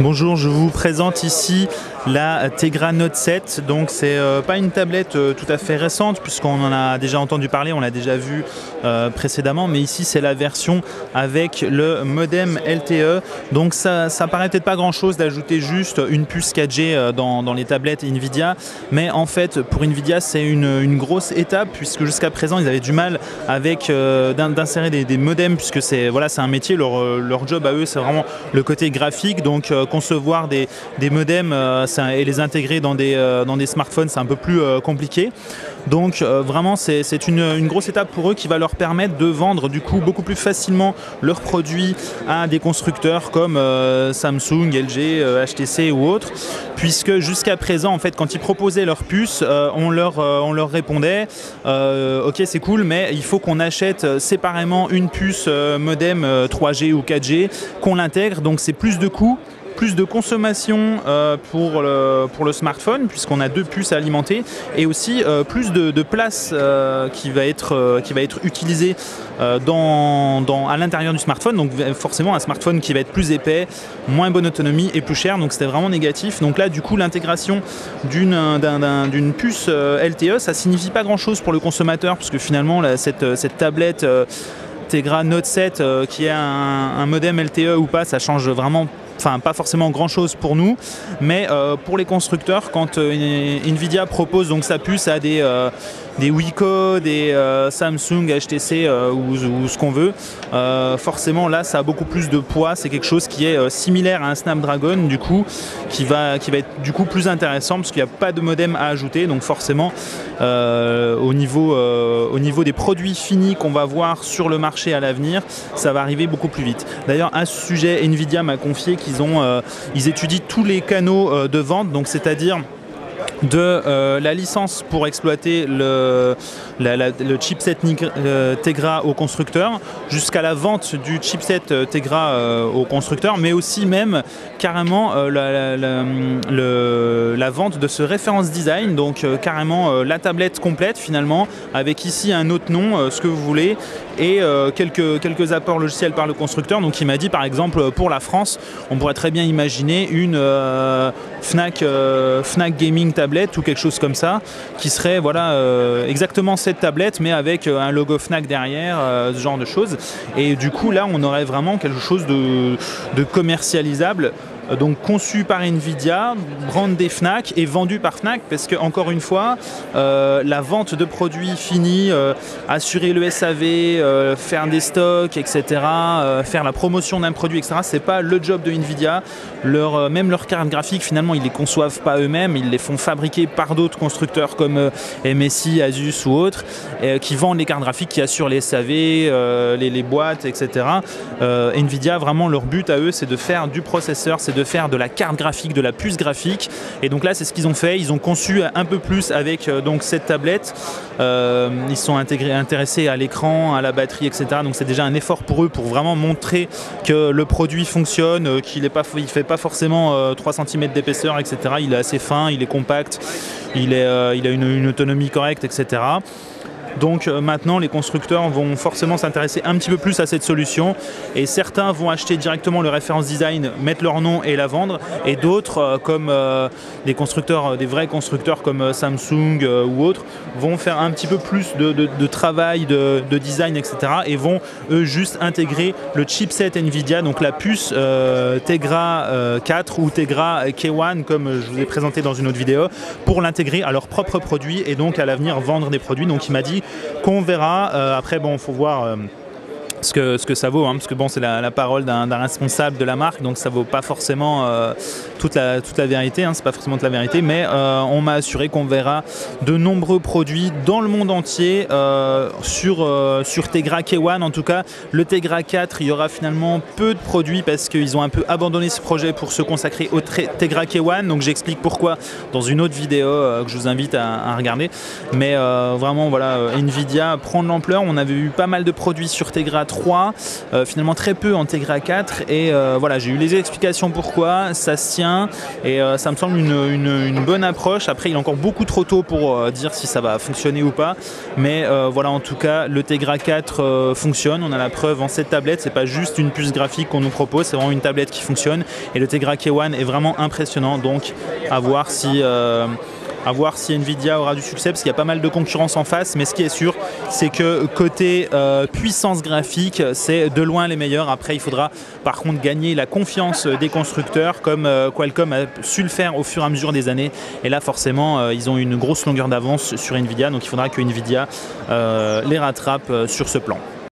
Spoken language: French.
Bonjour, je vous présente ici la Tegra Note 7. Donc c'est pas une tablette tout à fait récente puisqu'on en a déjà entendu parler, on l'a déjà vu précédemment, mais ici c'est la version avec le modem LTE. Donc ça paraît peut-être pas grand chose d'ajouter juste une puce 4G dans les tablettes Nvidia, mais en fait pour Nvidia c'est une grosse étape puisque jusqu'à présent ils avaient du mal avec d'insérer des modems puisque c'est un métier, leur job à eux c'est vraiment le côté graphique, donc concevoir des modems et les intégrer dans des smartphones c'est un peu plus compliqué. Donc vraiment c'est une grosse étape pour eux qui va leur permettre de vendre du coup beaucoup plus facilement leurs produits à des constructeurs comme Samsung, LG, HTC ou autres, puisque jusqu'à présent en fait quand ils proposaient leurs puces on leur répondait ok c'est cool mais il faut qu'on achète séparément une puce modem 3G ou 4G, qu'on l'intègre, donc c'est plus de coûts, plus de consommation pour le smartphone puisqu'on a deux puces à alimenter, et aussi plus de place qui va être utilisée à l'intérieur du smartphone, donc forcément un smartphone qui va être plus épais, moins bonne autonomie et plus cher, donc c'était vraiment négatif. Donc là du coup l'intégration d'une puce LTE ça signifie pas grand chose pour le consommateur puisque finalement cette tablette Tegra Note 7 qui a un modem LTE ou pas, ça change vraiment pas forcément grand chose pour nous, mais pour les constructeurs, quand Nvidia propose donc sa puce à des Wiko, des Samsung, HTC ou ce qu'on veut, forcément là ça a beaucoup plus de poids, c'est quelque chose qui est similaire à un Snapdragon du coup, qui va être du coup plus intéressant parce qu'il n'y a pas de modem à ajouter, donc forcément au niveau des produits finis qu'on va voir sur le marché à l'avenir, ça va arriver beaucoup plus vite. D'ailleurs à ce sujet, Nvidia m'a confié qu'ils étudient tous les canaux de vente, donc c'est-à-dire de la licence pour exploiter le chipset Tegra au constructeur, jusqu'à la vente du chipset Tegra au constructeur, mais aussi même carrément la vente de ce référence design, donc carrément la tablette complète finalement, avec ici un autre nom, ce que vous voulez, et quelques apports logiciels par le constructeur. Donc il m'a dit par exemple pour la France, on pourrait très bien imaginer une Fnac Gaming tablette ou quelque chose comme ça, qui serait exactement cette tablette mais avec un logo Fnac derrière, ce genre de choses. Et du coup là on aurait vraiment quelque chose de commercialisable, donc conçu par Nvidia, brandé Fnac et vendu par Fnac, parce que encore une fois la vente de produits finis, assurer le SAV, faire des stocks, etc., faire la promotion d'un produit, etc., c'est pas le job de Nvidia. Même leurs cartes graphiques finalement ils les conçoivent pas eux-mêmes, ils les font fabriquer par d'autres constructeurs comme MSI, Asus ou autres, qui vendent les cartes graphiques, qui assurent les SAV, les boîtes, etc. Nvidia, vraiment leur but à eux c'est de faire du processeur, c'est de faire de la carte graphique, de la puce graphique, et donc là c'est ce qu'ils ont fait, ils ont conçu un peu plus avec donc cette tablette, ils sont intéressés à l'écran, à la batterie, etc., donc c'est déjà un effort pour eux pour vraiment montrer que le produit fonctionne, qu'il ne fait pas forcément 3 cm d'épaisseur, etc., il est assez fin, il est compact, il a une autonomie correcte, etc. Donc maintenant les constructeurs vont forcément s'intéresser un petit peu plus à cette solution, et certains vont acheter directement le référence design, mettre leur nom et la vendre, et d'autres comme des vrais constructeurs comme Samsung ou autres vont faire un petit peu plus de travail de design, etc., et vont eux juste intégrer le chipset Nvidia, donc la puce Tegra 4 ou Tegra K1 comme je vous ai présenté dans une autre vidéo, pour l'intégrer à leurs propres produits et donc à l'avenir vendre des produits. Donc il m'a dit qu'on verra, après bon faut voir ce que ça vaut, hein, parce que bon c'est la parole d'un responsable de la marque, donc ça vaut pas forcément toute la vérité, hein, c'est pas forcément toute la vérité, mais on m'a assuré qu'on verra de nombreux produits dans le monde entier sur Tegra K1. En tout cas le Tegra 4 il y aura finalement peu de produits parce qu'ils ont un peu abandonné ce projet pour se consacrer au Tegra K1, donc j'explique pourquoi dans une autre vidéo que je vous invite à regarder, mais vraiment voilà, Nvidia prend de l'ampleur, on avait eu pas mal de produits sur Tegra 3, finalement très peu en Tegra 4 et voilà, j'ai eu les explications pourquoi, ça se tient et ça me semble une bonne approche. Après il est encore beaucoup trop tôt pour dire si ça va fonctionner ou pas, mais voilà, en tout cas le Tegra 4 fonctionne, on a la preuve en cette tablette, c'est pas juste une puce graphique qu'on nous propose, c'est vraiment une tablette qui fonctionne et le Tegra K1 est vraiment impressionnant, donc à voir si Nvidia aura du succès, parce qu'il y a pas mal de concurrence en face, mais ce qui est sûr, c'est que côté puissance graphique, c'est de loin les meilleurs. Après, il faudra par contre gagner la confiance des constructeurs, comme Qualcomm a su le faire au fur et à mesure des années. Et là, forcément, ils ont une grosse longueur d'avance sur Nvidia, donc il faudra que Nvidia les rattrape sur ce plan.